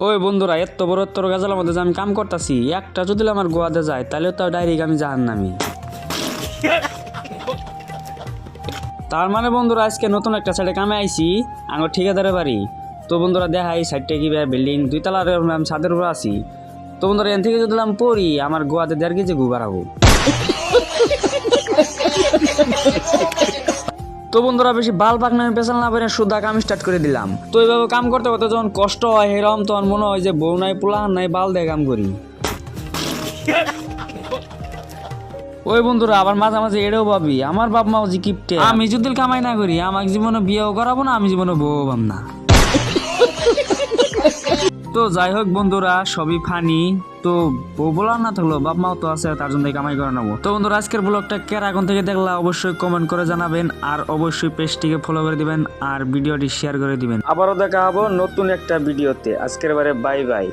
ওই বন্ধুরা, এত বড় এত গাছালার মধ্যে যে আমি কাম করতেছি, একটা যদি আমার গোয়াতে যায় তাহলে তো ডাইরেক্ট আমি জাহান্নামি। তার মানে বন্ধুরা, আজকে নতুন একটা সাইডে কামে আইছি, আমার ঠিকাদারের বাড়ি। তো বন্ধুরা দেখা এই সাইডটা কি বিল্ডিং 2 তলার, আমি ছাদের উপর আছি। তো বন্ধুরা এখান থেকে যদি আমি পড়ি, আমার গোয়াতে 1.5 কেজি গু বাড়াবো। তো বন্ধুরা বেশি বাল পাক নামে পেছাল না পেরে সুদা কাম স্টার্ট করে দিলাম। তো এইভাবে কাম করতে করতে যখন কষ্ট হয়, এরকম তখন মনে হয় যে বউ নাই পোলাহান নাই, বাল দিয়ে কাম করি। ওই বন্ধুরা আবার মাঝে মাঝে এটাও ভাবি, আমার বাপ মাও যে কিপটে, আমি যদি কামাই না করি আমাকে জীবনে বিয়েও করাবো না, আমি জীবনে বউ ভাব না। তো যাই হোক বন্ধুরা, সবই ফানি। তো বউ বলার না থাকলো, বাপ মাও তো আছে, তার জন্য কামাই করে নেবো। তো বন্ধুরা আজকের ব্লগটা কেরা এখন থেকে দেখলা অবশ্যই কমেন্ট করে জানাবেন, আর অবশ্যই পেজটিকে ফলো করে দিবেন, আর ভিডিওটি শেয়ার করে দিবেন। আবারও দেখা হবো নতুন একটা ভিডিওতে। আজকের বারে বাই বাই।